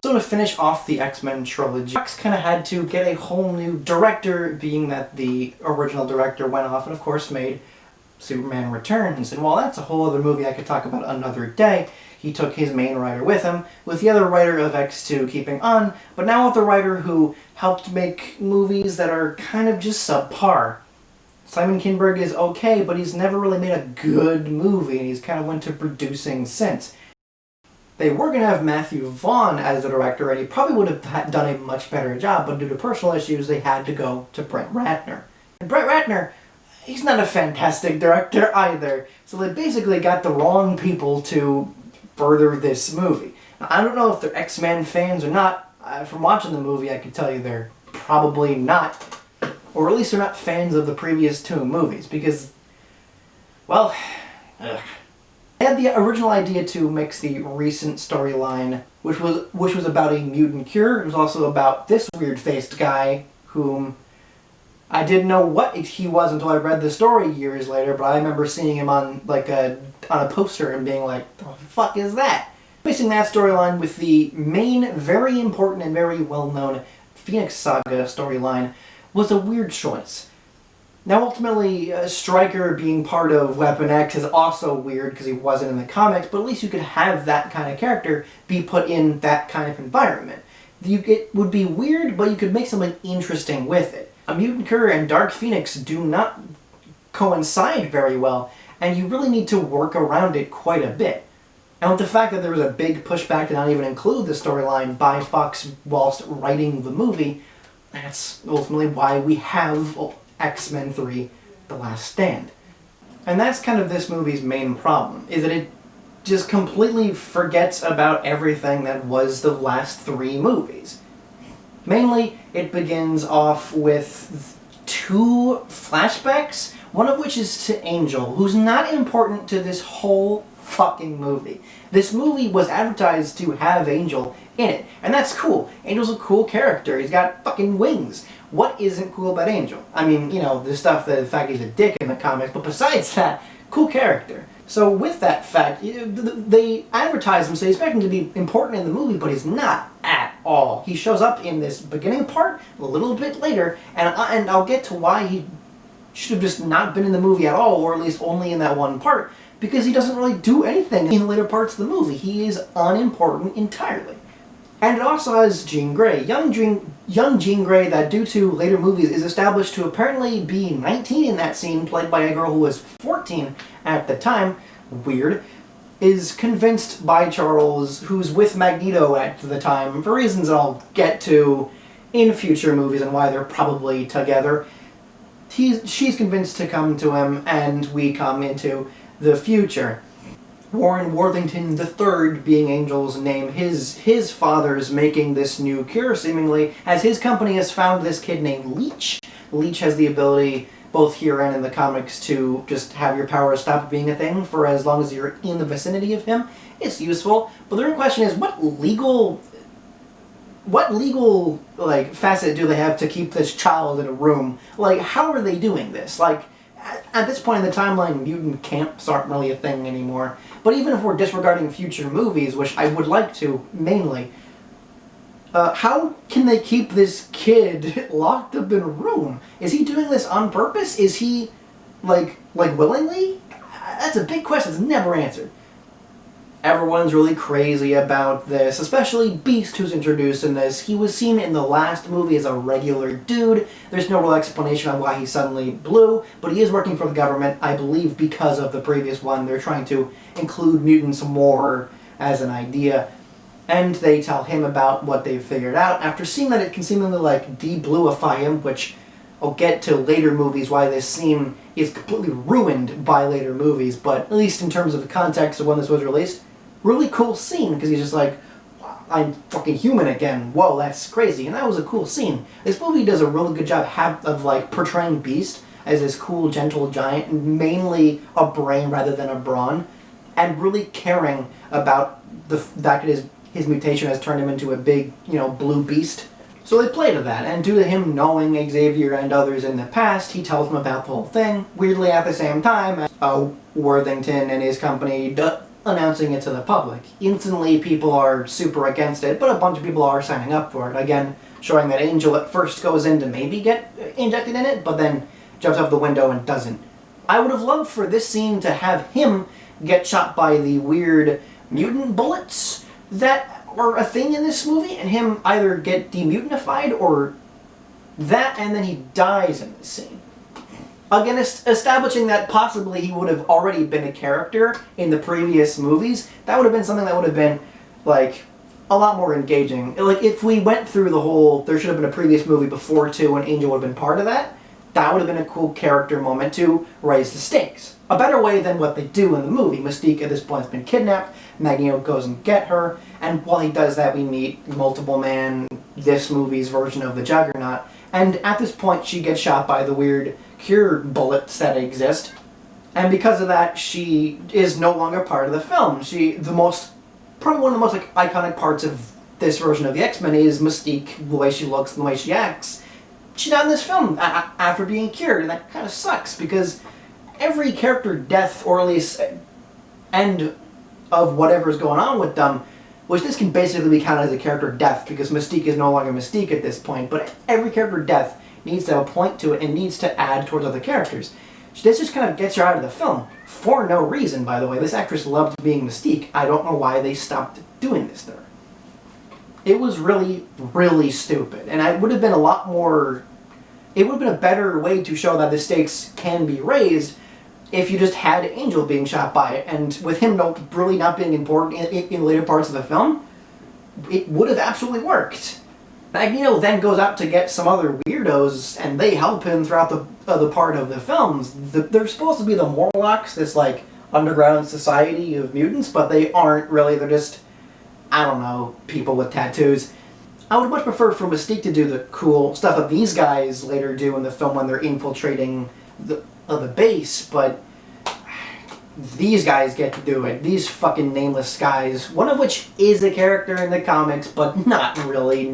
So to finish off the X-Men trilogy, Fox kind of had to get a whole new director, being that the original director went off and of course made Superman Returns. And while that's a whole other movie I could talk about another day, he took his main writer with him, with the other writer of X2 keeping on, but now with a writer who helped make movies that are kind of just subpar. Simon Kinberg is okay, but he's never really made a good movie, and he's kind of went to producing since. They were going to have Matthew Vaughn as the director, and he probably would have done a much better job, but due to personal issues, they had to go to Brett Ratner. And Brett Ratner, he's not a fantastic director either, so they basically got the wrong people to further this movie. Now, I don't know if they're X-Men fans or not. From watching the movie, I can tell you they're probably not, or at least they're not fans of the previous two movies, because, well, They had the original idea to mix the recent storyline, which was about a mutant cure. It was also about this weird-faced guy, whom I didn't know what he was until I read the story years later, but I remember seeing him on a poster and being like, the fuck is that? Mixing that storyline with the main, very important and very well-known Phoenix Saga storyline was a weird choice. Now, ultimately, Stryker being part of Weapon X is also weird because he wasn't in the comics, but at least you could have that kind of character be put in that kind of environment. It would be weird, but you could make something interesting with it. A mutant cure and Dark Phoenix do not coincide very well, and you really need to work around it quite a bit. And with the fact that there was a big pushback to not even include the storyline by Fox whilst writing the movie, that's ultimately why we have X-Men 3, The Last Stand. And that's kind of this movie's main problem, is that it just completely forgets about everything that was the last three movies. Mainly, it begins off with two flashbacks, one of which is to Angel, who's not important to this whole fucking movie. This movie was advertised to have Angel in it, and that's cool. Angel's a cool character. He's got fucking wings. What isn't cool about Angel? I mean, you know, the stuff that the fact he's a dick in the comics, but besides that, cool character. So with that fact, they advertise him, so you expect him to be important in the movie, but he's not at all. He shows up in this beginning part a little bit later, and I'll get to why he should have just not been in the movie at all, or at least only in that one part, because he doesn't really do anything in the later parts of the movie. He is unimportant entirely. And it also has Jean Grey. Young Jean Grey, that due to later movies is established to apparently be 19 in that scene, played by a girl who was 14 at the time, weird, is convinced by Charles, who's with Magneto at the time, for reasons I'll get to in future movies and why they're probably together. She's convinced to come to him, and we come into the future. Warren Worthington III being Angel's name, his father's making this new cure, seemingly, as his company has found this kid named Leech. Leech has the ability, both here and in the comics, to just have your powers stop being a thing for as long as you're in the vicinity of him. It's useful, but the real question is, what legal facet do they have to keep this child in a room? Like, how are they doing this? Like, at this point in the timeline, mutant camps aren't really a thing anymore. But even if we're disregarding future movies, which I would like to, mainly, how can they keep this kid locked up in a room? Is he doing this on purpose? Is he, like willingly? That's a big question that's never answered. Everyone's really crazy about this, especially Beast, who's introduced in this. He was seen in the last movie as a regular dude. There's no real explanation on why he's suddenly blue, but he is working for the government, I believe, because of the previous one. They're trying to include mutants more as an idea. And they tell him about what they've figured out, after seeing that it can seemingly, like, de-bluify him, which I'll get to later movies why this scene is completely ruined by later movies, but at least in terms of the context of when this was released, really cool scene, because he's just like, I'm fucking human again, whoa, that's crazy, and that was a cool scene. This movie does a really good job of like, portraying Beast as this cool, gentle giant, mainly a brain rather than a brawn, and really caring about the fact that his mutation has turned him into a big, blue beast. So they play to that, and due to him knowing Xavier and others in the past, he tells them about the whole thing. Weirdly, at the same time, Worthington and his company announcing it to the public. Instantly, people are super against it, but a bunch of people are signing up for it. Again, showing that Angel at first goes in to maybe get injected in it, but then jumps out the window and doesn't. I would have loved for this scene to have him get shot by the weird mutant bullets that are a thing in this movie, and him either get demutinified or that, and then he dies in this scene. Again, establishing that possibly he would have already been a character in the previous movies, that would have been something that would have been, like, a lot more engaging. Like, if we went through the whole, there should have been a previous movie before too, and Angel would have been part of that, that would have been a cool character moment to raise the stakes. A better way than what they do in the movie. Mystique at this point has been kidnapped, Magneto goes and get her, and while he does that we meet Multiple Man, this movie's version of the Juggernaut, and at this point she gets shot by the weird cure bullets that exist, and because of that she is no longer part of the film. Probably one of the most like iconic parts of this version of the X-Men is Mystique, the way she looks and the way she acts. She's not in this film after being cured, and that kind of sucks because every character death, or at least end of whatever's going on with them, which this can basically be counted as a character death because Mystique is no longer Mystique at this point, but every character death needs to have a point to it and needs to add towards other characters. This just kind of gets her out of the film. For no reason, by the way. This actress loved being Mystique. I don't know why they stopped doing this to her. It was really, really stupid. And it would have been a lot more... It would have been a better way to show that the stakes can be raised if you just had Angel being shot by it. And with him really not being important in later parts of the film, it would have absolutely worked. Magneto then goes out to get some other weirdos, and they help him throughout the part of the films. They're supposed to be the Morlocks, this like underground society of mutants, but they aren't really. They're just, I don't know, people with tattoos. I would much prefer for Mystique to do the cool stuff that these guys later do in the film when they're infiltrating the base, but these guys get to do it. These fucking nameless guys, one of which is a character in the comics, but not really.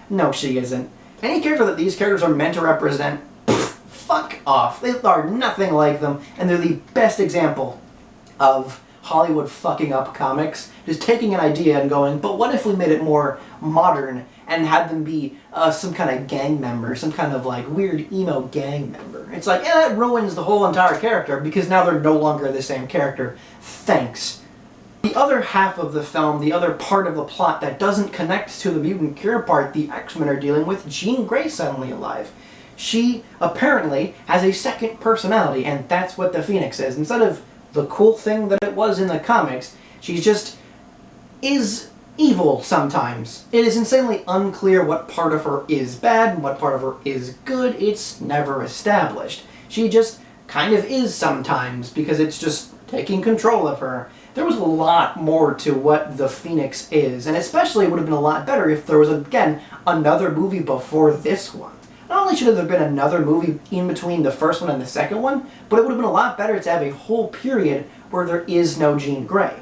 No, she isn't. Any character that these characters are meant to represent, fuck off. They are nothing like them, and they're the best example of Hollywood fucking up comics. Just taking an idea and going, but what if we made it more modern and had them be some kind of gang member, some kind of like weird emo gang member. It's like, yeah, that ruins the whole entire character because now they're no longer the same character. Thanks. The other half of the film, the other part of the plot that doesn't connect to the mutant cure part, the X-Men are dealing with Jean Grey suddenly alive. She apparently has a second personality, and that's what the Phoenix is. Instead of the cool thing that it was in the comics, she just is evil sometimes. It is insanely unclear what part of her is bad and what part of her is good. It's never established. She just kind of is sometimes because it's just taking control of her. There was a lot more to what the Phoenix is, and especially it would have been a lot better if there was, again, another movie before this one. Not only should there have been another movie in between the first one and the second one, but it would have been a lot better to have a whole period where there is no Jean Grey.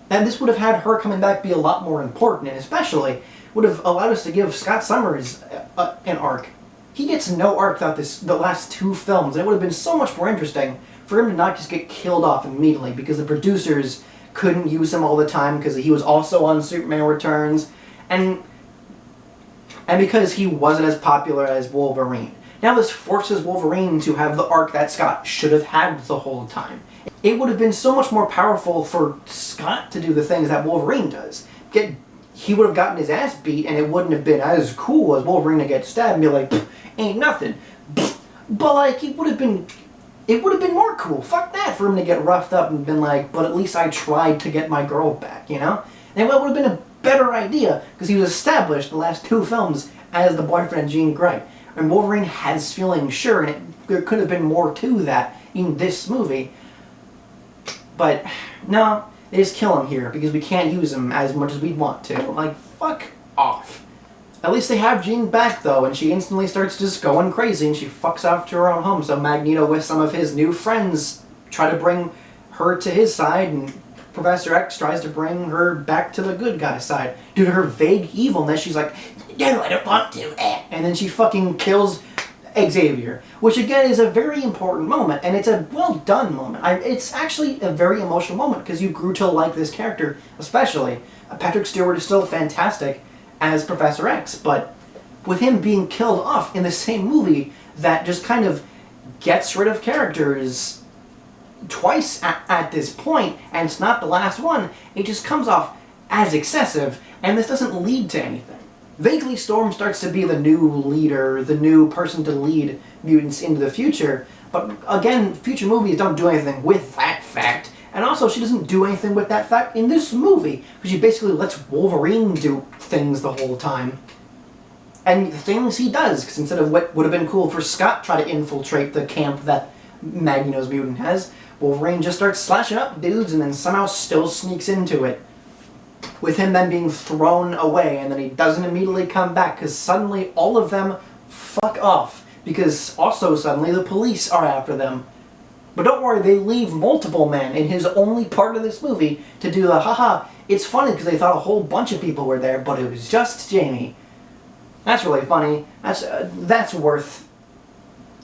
And this would have had her coming back be a lot more important, and especially would have allowed us to give Scott Summers an arc. He gets no arc throughout the last two films, and it would have been so much more interesting for him to not just get killed off immediately because the producers couldn't use him all the time because he was also on Superman Returns, and because he wasn't as popular as Wolverine. Now this forces Wolverine to have the arc that Scott should have had the whole time. It would have been so much more powerful for Scott to do the things that Wolverine does. He would have gotten his ass beat, and it wouldn't have been as cool as Wolverine to get stabbed and be like, ain't nothing. But like, it would have been more cool. Fuck that, for him to get roughed up and been like, but at least I tried to get my girl back, you know? And it would have been a better idea, because he was established in the last two films as the boyfriend of Jean Grey. And Wolverine has feelings, sure, and there could have been more to that in this movie. But, no, they just kill him here, because we can't use him as much as we'd want to. Like, fuck off. At least they have Jean back, though, and she instantly starts just going crazy, and she fucks off to her own home. So Magneto, with some of his new friends, try to bring her to his side, and Professor X tries to bring her back to the good guy side. Due to her vague evilness, she's like, no, I don't want to. And then she fucking kills Xavier, which again is a very important moment, and it's a well done moment. It's actually a very emotional moment because you grew to like this character, especially. Patrick Stewart is still fantastic as Professor X, but with him being killed off in the same movie that just kind of gets rid of characters twice at this point, and it's not the last one, it just comes off as excessive, and this doesn't lead to anything. Vaguely, Storm starts to be the new leader, the new person to lead mutants into the future, but again, future movies don't do anything with that fact, and also she doesn't do anything with that fact in this movie, because she basically lets Wolverine do things the whole time. And the things he does, because instead of what would have been cool for Scott try to infiltrate the camp that Magneto's mutant has, Wolverine just starts slashing up dudes and then somehow still sneaks into it. With him then being thrown away, and then he doesn't immediately come back, because suddenly all of them fuck off, because also suddenly the police are after them. But don't worry, they leave Multiple Man in his only part of this movie to do the haha, it's funny because they thought a whole bunch of people were there, but it was just Jamie. That's really funny. That's worth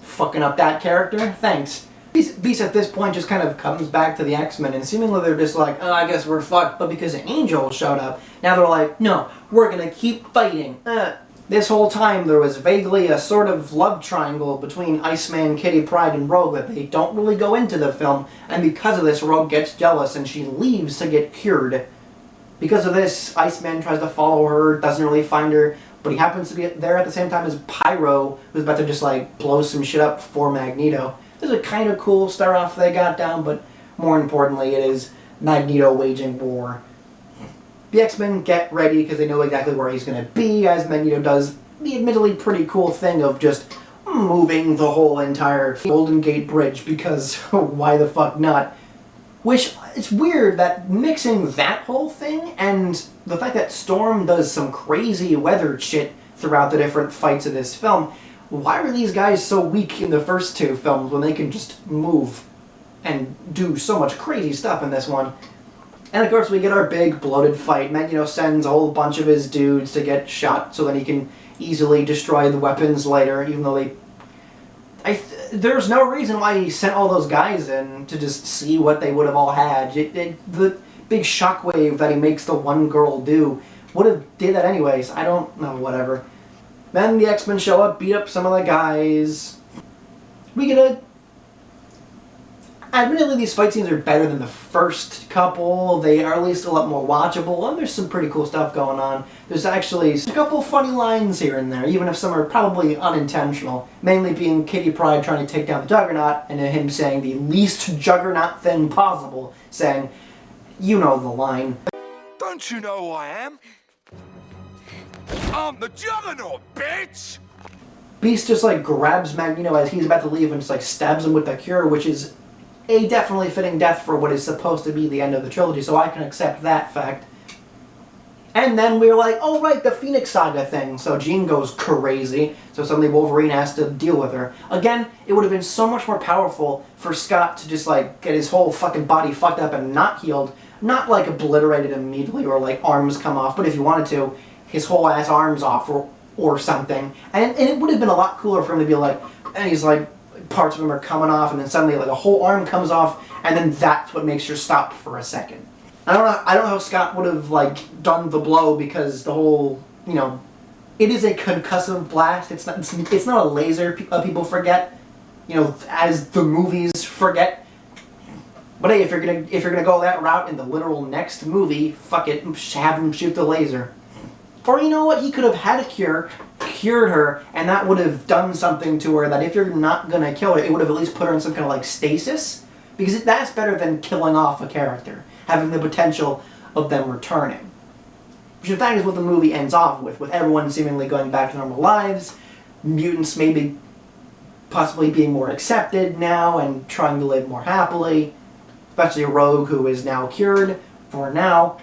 fucking up that character. Thanks. Beast at this point just kind of comes back to the X-Men, and seemingly they're just like, oh, I guess we're fucked, but because Angel showed up, now they're like, no, we're gonna keep fighting. This whole time there was vaguely a sort of love triangle between Iceman, Kitty Pryde, and Rogue that they don't really go into the film, and because of this, Rogue gets jealous and she leaves to get cured. Because of this, Iceman tries to follow her, doesn't really find her, but he happens to be there at the same time as Pyro, who's about to just like blow some shit up for Magneto. This is a kind of cool start-off they got down, but more importantly it is Magneto waging war. The X-Men get ready because they know exactly where he's going to be, as Magneto does the admittedly pretty cool thing of just moving the whole entire Golden Gate Bridge, because why the fuck not? Which, it's weird that mixing that whole thing and the fact that Storm does some crazy weather shit throughout the different fights of this film. Why were these guys so weak in the first two films when they can just move and do so much crazy stuff in this one? And of course we get our big bloated fight. Magneto sends a whole bunch of his dudes to get shot so that he can easily destroy the weapons later, even though there's no reason why he sent all those guys in to just see what they would have all had. The big shockwave that he makes the one girl do would have did that anyways. I don't know, whatever. Then the X-Men show up, beat up some of the guys. We get a... Admittedly, these fight scenes are better than the first couple. They are at least a lot more watchable, and there's some pretty cool stuff going on. There's actually a couple funny lines here and there, even if some are probably unintentional. Mainly being Kitty Pryde trying to take down the Juggernaut, and him saying the least Juggernaut thing possible, saying, you know the line. Don't you know who I am? I'm the Juggernaut, bitch! Beast just like grabs Magneto as he's about to leave and just like stabs him with the cure, which is a definitely fitting death for what is supposed to be the end of the trilogy, so I can accept that fact. And then we're like, oh right, the Phoenix Saga thing. So Jean goes crazy, so suddenly Wolverine has to deal with her. Again, it would have been so much more powerful for Scott to just like get his whole fucking body fucked up and not healed. Not like obliterated immediately or like arms come off, but if you wanted to, his whole ass arms off or something. And it would have been a lot cooler for him to be like, and he's like, parts of him are coming off, and then suddenly like a whole arm comes off, and then that's what makes her stop for a second. I don't know how Scott would have like done the blow, because the whole, you know, it is a concussive blast. It's not a laser. People forget, you know, as the movies forget. But hey, if you're gonna go that route in the literal next movie, fuck it, have him shoot the laser. Or you know what, he could have had a cure, cured her, and that would have done something to her that if you're not gonna kill her, it would have at least put her in some kind of like stasis. Because that's better than killing off a character, having the potential of them returning. Which in fact is what the movie ends off with everyone seemingly going back to normal lives, mutants maybe possibly being more accepted now and trying to live more happily, especially Rogue, who is now cured, for now.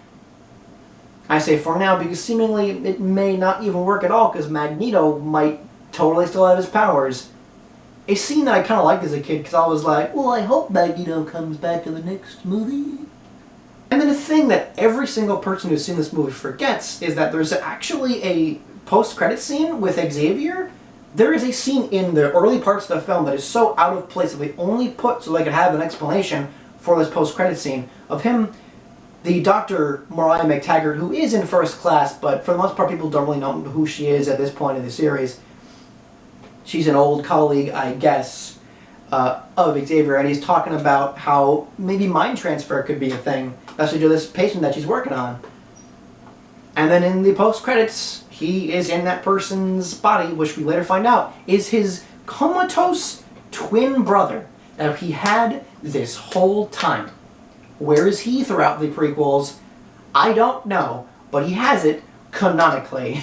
I say for now because seemingly it may not even work at all, because Magneto might totally still have his powers. A scene that I kind of liked as a kid, because I was like, well, I hope Magneto comes back in the next movie. And then thing that every single person who's seen this movie forgets is that there's actually a post-credit scene with Xavier. There is a scene in the early parts of the film that is so out of place that they only put so they could have an explanation for this post-credit scene of him, the Dr. Mariah McTaggart, who is in First Class, but for the most part people don't really know who she is at this point in the series. She's an old colleague, I guess, of Xavier, and he's talking about how maybe mind transfer could be a thing, especially to this patient that she's working on. And then in the post-credits, he is in that person's body, which we later find out is his comatose twin brother that he had this whole time. Where is he throughout the prequels? I don't know, but he has it canonically.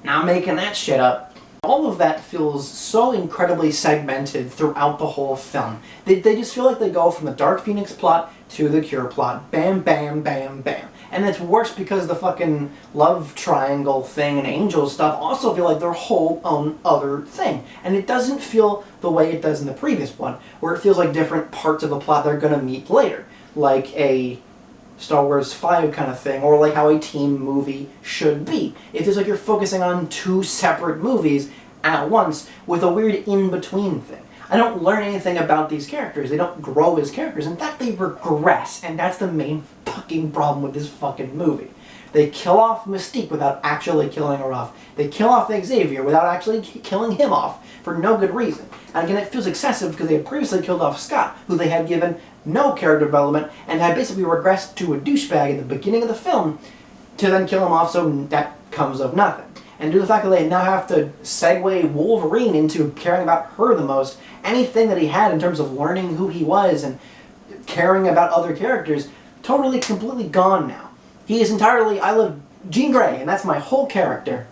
Not making that shit up. All of that feels so incredibly segmented throughout the whole film. They just feel like they go from the Dark Phoenix plot to the Cure plot. Bam, bam, bam, bam. And it's worse because the fucking love triangle thing and angel stuff also feel like their whole own other thing. And it doesn't feel the way it does in the previous one, where it feels like different parts of the plot they're gonna meet later. Like a Star Wars 5 kind of thing, or like how a team movie should be. It feels like you're focusing on two separate movies at once with a weird in-between thing. I don't learn anything about these characters. They don't grow as characters. In fact, they regress, and that's the main fucking problem with this fucking movie. They kill off Mystique without actually killing her off. They kill off Xavier without actually killing him off for no good reason. And again, it feels excessive because they had previously killed off Scott, who they had given no character development and had basically regressed to a douchebag at the beginning of the film to then kill him off, so that comes of nothing. And due to the fact that they now have to segue Wolverine into caring about her the most, anything that he had in terms of learning who he was and caring about other characters, totally, completely gone now. He is entirely, I love Jean Grey, and that's my whole character.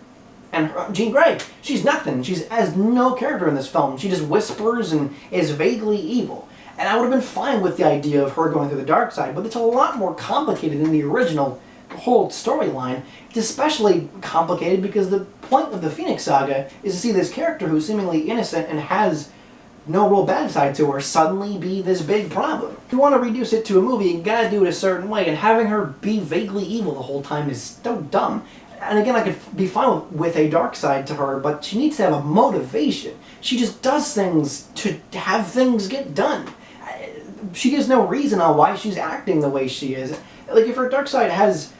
And Jean Grey, she's nothing. She has no character in this film. She just whispers and is vaguely evil. And I would have been fine with the idea of her going through the dark side, but it's a lot more complicated in the original whole storyline. It's especially complicated because the point of the Phoenix Saga is to see this character who's seemingly innocent and has no real bad side to her suddenly be this big problem. If you want to reduce it to a movie, you gotta do it a certain way, and having her be vaguely evil the whole time is so dumb. And again, I could be fine with a dark side to her, but she needs to have a motivation. She just does things to have things get done. She gives no reason on why she's acting the way she is. Like, if her dark side has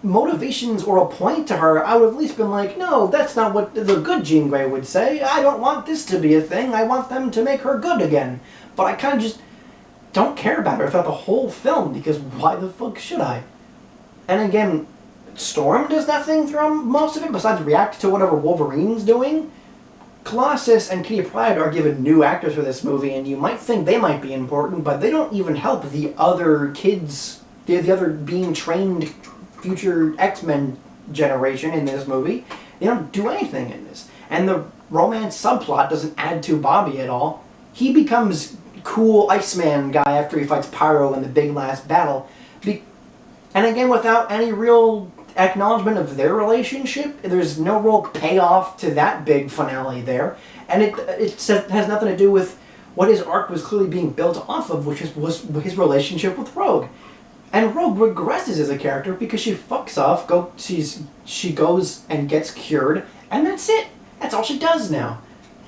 motivations or a point to her, I would have at least been like, no, that's not what the good Jean Grey would say. I don't want this to be a thing. I want them to make her good again. But I kind of just don't care about her throughout the whole film, because why the fuck should I? And again, Storm does nothing throughout most of it besides react to whatever Wolverine's doing. Colossus and Kitty Pryde are given new actors for this movie, and you might think they might be important, but they don't even help the other kids, the other being trained future X-Men generation in this movie. They don't do anything in this. And the romance subplot doesn't add to Bobby at all. He becomes cool Iceman guy after he fights Pyro in the big last battle. And again, without any real acknowledgement of their relationship, there's no real payoff to that big finale there. And it has nothing to do with what his arc was clearly being built off of, which was his relationship with Rogue. And Rogue regresses as a character because she fucks off, she goes and gets cured, and that's it. That's all she does now.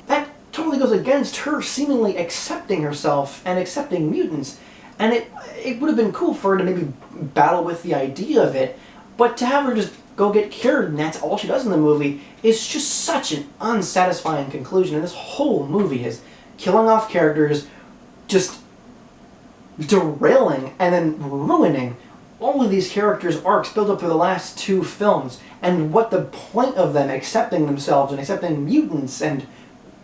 That totally goes against her seemingly accepting herself and accepting mutants. And it would have been cool for her to maybe battle with the idea of it, but to have her just go get cured and that's all she does in the movie is just such an unsatisfying conclusion. And this whole movie is killing off characters, just derailing and then ruining all of these characters' arcs built up through the last two films, and what the point of them accepting themselves and accepting mutants and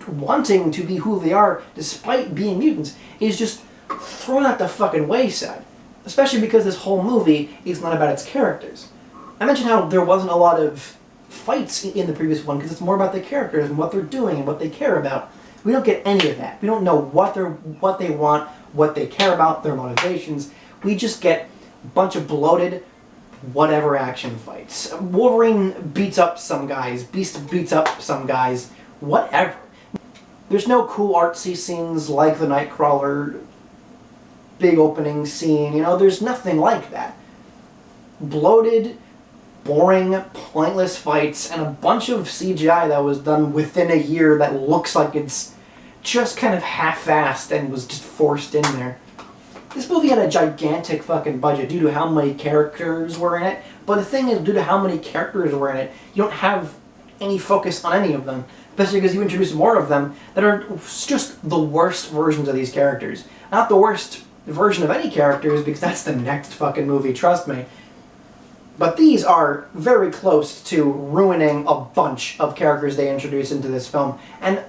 wanting to be who they are despite being mutants is just thrown out the fucking wayside. Especially because this whole movie is not about its characters. I mentioned how there wasn't a lot of fights in the previous one because it's more about the characters and what they're doing and what they care about. We don't get any of that. We don't know what they want, what they care about, their motivations. We just get a bunch of bloated whatever action fights. Wolverine beats up some guys, Beast beats up some guys, whatever. There's no cool artsy scenes like the Nightcrawler big opening scene, there's nothing like that. bloated, boring, pointless fights, and a bunch of CGI that was done within a year that looks like it's just kind of half-assed and was just forced in there. This movie had a gigantic fucking budget due to how many characters were in it, but the thing is, due to how many characters were in it, you don't have any focus on any of them, especially because you introduce more of them that are just the worst versions of these characters. Not the worst version of any characters, because that's the next fucking movie, trust me. But these are very close to ruining a bunch of characters they introduced into this film, and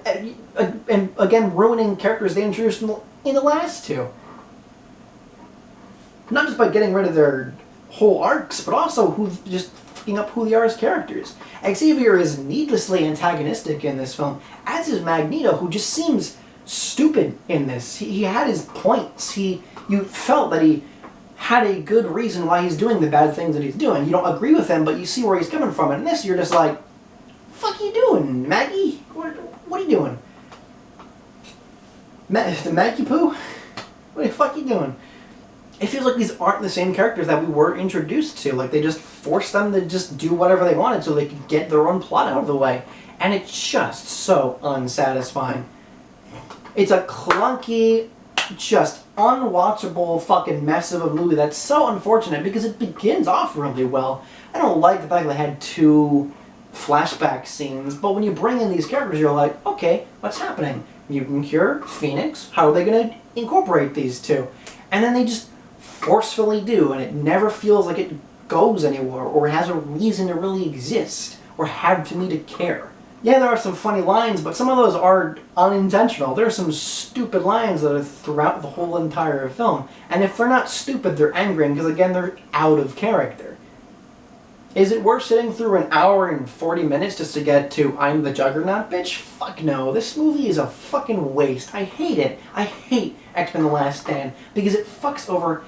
again, ruining characters they introduced in the last two. Not just by getting rid of their whole arcs, but also who's just fucking up who they are as characters. Xavier is needlessly antagonistic in this film, as is Magneto, who just seems stupid in this. He had his points. You felt that he had a good reason why he's doing the bad things that he's doing. You don't agree with him, but you see where he's coming from. And in this, you're just like, fuck you doing, Maggie? What are you doing? The Maggie Poo? What the fuck you doing? It feels like these aren't the same characters that we were introduced to. Like, they just forced them to just do whatever they wanted so they could get their own plot out of the way. And it's just so unsatisfying. It's a clunky, just unwatchable fucking mess of a movie that's so unfortunate because it begins off really well. I don't like the fact that they had 2 flashback scenes, but when you bring in these characters, you're like, okay, what's happening? Mutant Cure, Phoenix, how are they going to incorporate these two? And then they just forcefully do, and it never feels like it goes anywhere or has a reason to really exist or have to me to care. Yeah, there are some funny lines, but some of those are unintentional. There are some stupid lines that are throughout the whole entire film, and if they're not stupid, they're angering because, again, they're out of character. Is it worth sitting through an hour and 40 minutes just to get to I'm the Juggernaut, bitch? Fuck no. This movie is a fucking waste. I hate it. I hate X-Men The Last Stand because it fucks over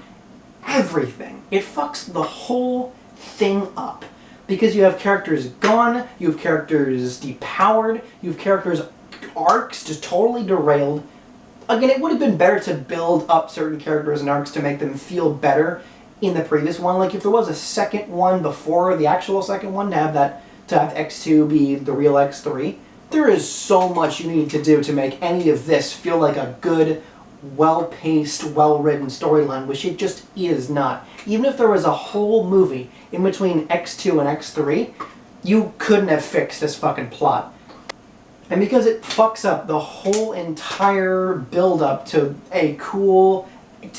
everything. It fucks the whole thing up. Because you have characters gone, you have characters depowered, you have characters' arcs just totally derailed. Again, it would have been better to build up certain characters and arcs to make them feel better in the previous one. Like if there was a second one before the actual second one to have X2 be the real X3, there is so much you need to do to make any of this feel like a good, well-paced, well-written storyline, which it just is not. Even if there was a whole movie in between X2 and X3, you couldn't have fixed this fucking plot. And because it fucks up the whole entire build-up to a cool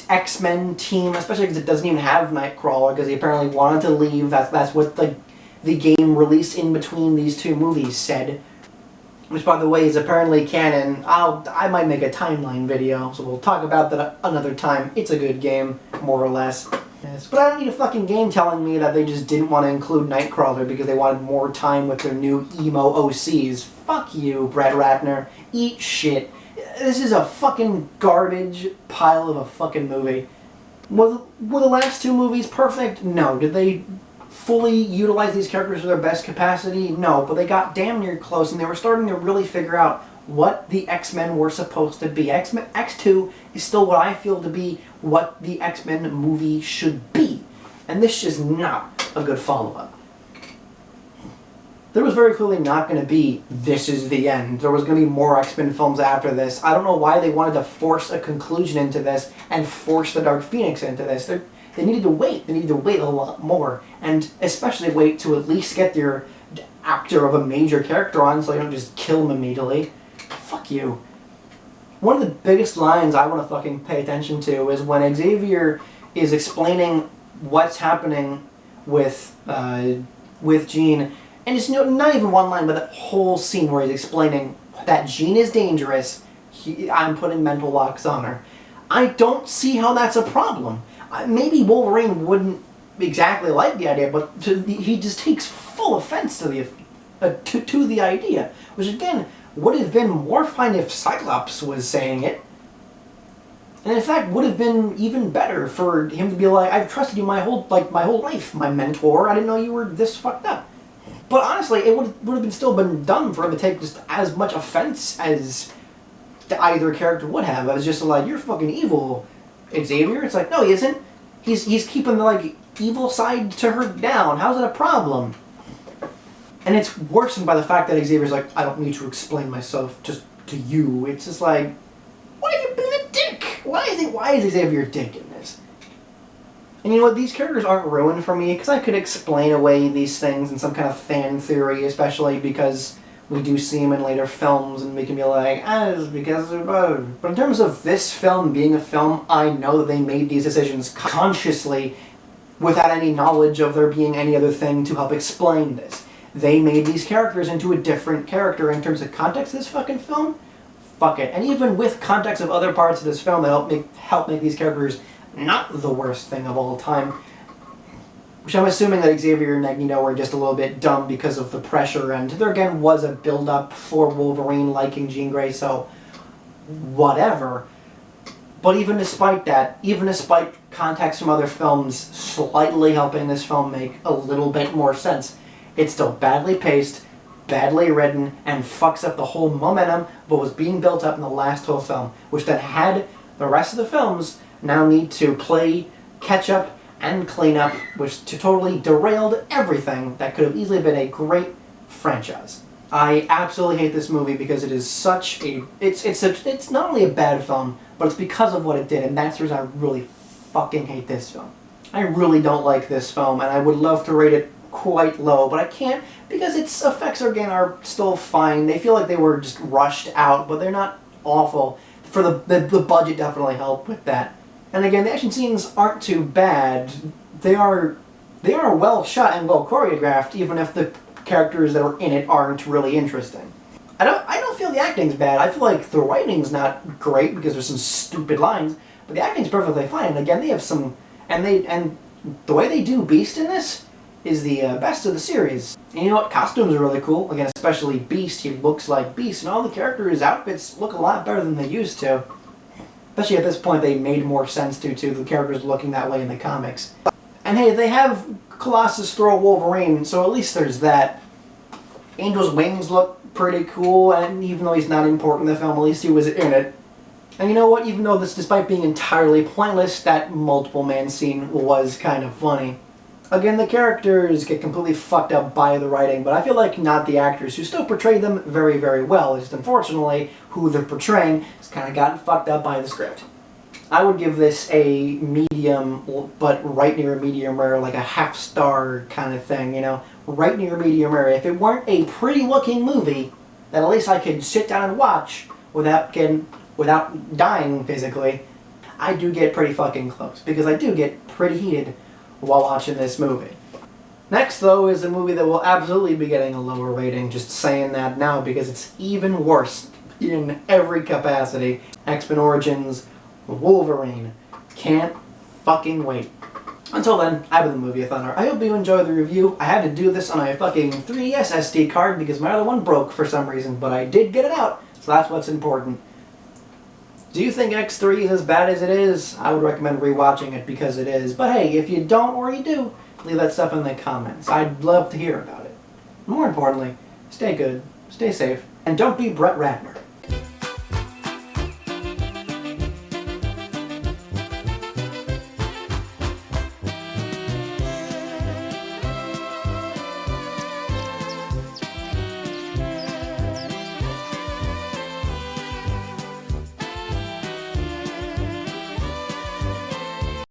X-Men team, especially because it doesn't even have Nightcrawler, because he apparently wanted to leave. That's what the game released in between these two movies said. Which, by the way, is apparently canon. I might make a timeline video, so we'll talk about that another time. It's a good game, more or less. Yes. But I don't need a fucking game telling me that they just didn't want to include Nightcrawler because they wanted more time with their new emo OCs. Fuck you, Brett Ratner. Eat shit. This is a fucking garbage pile of a fucking movie. Were the last 2 movies perfect? No. Did they fully utilize these characters to their best capacity? No, but they got damn near close, and they were starting to really figure out what the X-Men were supposed to be. X2 is still what I feel to be what the X-Men movie should be, and this is not a good follow-up. There was very clearly not going to be this is the end. There was going to be more X-Men films after this. I don't know why they wanted to force a conclusion into this and force the Dark Phoenix into this. They needed to wait. They needed to wait a lot more. And especially wait to at least get your actor of a major character on so you don't just kill him immediately. Fuck you. One of the biggest lines I want to fucking pay attention to is when Xavier is explaining what's happening with Jean. And it's not even one line, but that whole scene where he's explaining that Jean is dangerous. I'm putting mental locks on her. I don't see how that's a problem. Maybe Wolverine wouldn't exactly like the idea, but he just takes full offense to the idea, which again would have been more fine if Cyclops was saying it, and in fact would have been even better for him to be like, "I've trusted you my whole life, my mentor. I didn't know you were this fucked up." But honestly, it would have still been dumb for him to take just as much offense as either character would have. I was just like, "You're fucking evil, Xavier." It's like, no, he isn't. He's keeping evil side to her down. How's that a problem? And it's worsened by the fact that Xavier's like, I don't need to explain myself just to you. It's just like, why are you being a dick? Why is Xavier a dick in this? And you know what, these characters aren't ruined for me, because I could explain away these things in some kind of fan theory, especially because we do see them in later films, and we can be like, it's because of... But in terms of this film being a film, I know that they made these decisions consciously without any knowledge of there being any other thing to help explain this. They made these characters into a different character in terms of context of this fucking film. Fuck it. And even with context of other parts of this film that help make these characters not the worst thing of all time, which I'm assuming that Xavier and Magneto were just a little bit dumb because of the pressure, and there again was a build-up for Wolverine liking Jean Grey, so whatever. But even despite that, even despite context from other films slightly helping this film make a little bit more sense, it's still badly paced, badly written, and fucks up the whole momentum of what was being built up in the last whole film, which then had the rest of the films now need to play catch up and clean up, which totally derailed everything that could have easily been a great franchise. I absolutely hate this movie because it is such a... It's not only a bad film, but it's because of what it did, and that's the reason I really fucking hate this film. I really don't like this film, and I would love to rate it quite low, but I can't because its effects again are still fine. They feel like they were just rushed out, but they're not awful. For the budget definitely helped with that. And again, the action scenes aren't too bad. They are well shot and well choreographed, even if the characters that are in it aren't really interesting. I don't feel the acting's bad. I feel like the writing's not great because there's some stupid lines, but the acting's perfectly fine. And again, they have some, and the way they do Beast in this is the best of the series. And you know what? Costumes are really cool. Again, especially Beast. He looks like Beast, and all the characters' outfits look a lot better than they used to. Especially at this point, they made more sense to the characters looking that way in the comics. And hey, they have Colossus throw Wolverine, so at least there's that. Angel's wings look pretty cool, and even though he's not important in the film, at least he was in it. And you know what? Even though this, despite being entirely pointless, that multiple man scene was kind of funny. Again, the characters get completely fucked up by the writing, but I feel like not the actors, who still portray them very, very well. It's just unfortunately who they're portraying has kind of gotten fucked up by the script. I would give this a medium, but right near a medium rare, like a half-star kind of thing, you know? Right near medium rare. If it weren't a pretty-looking movie that at least I could sit down and watch without dying physically, I do get pretty fucking close, because I do get pretty heated while watching this movie. Next, though, is a movie that will absolutely be getting a lower rating, just saying that now, because it's even worse in every capacity. X-Men Origins Wolverine. Can't fucking wait. Until then, I've been the Movie-a-Thonner. I hope you enjoyed the review. I had to do this on a fucking 3DS SD card because my other one broke for some reason, but I did get it out, so that's what's important. Do you think X3 is as bad as it is? I would recommend rewatching it because it is. But hey, if you don't or you do, leave that stuff in the comments. I'd love to hear about it. More importantly, stay good, stay safe, and don't be Brett Ratner.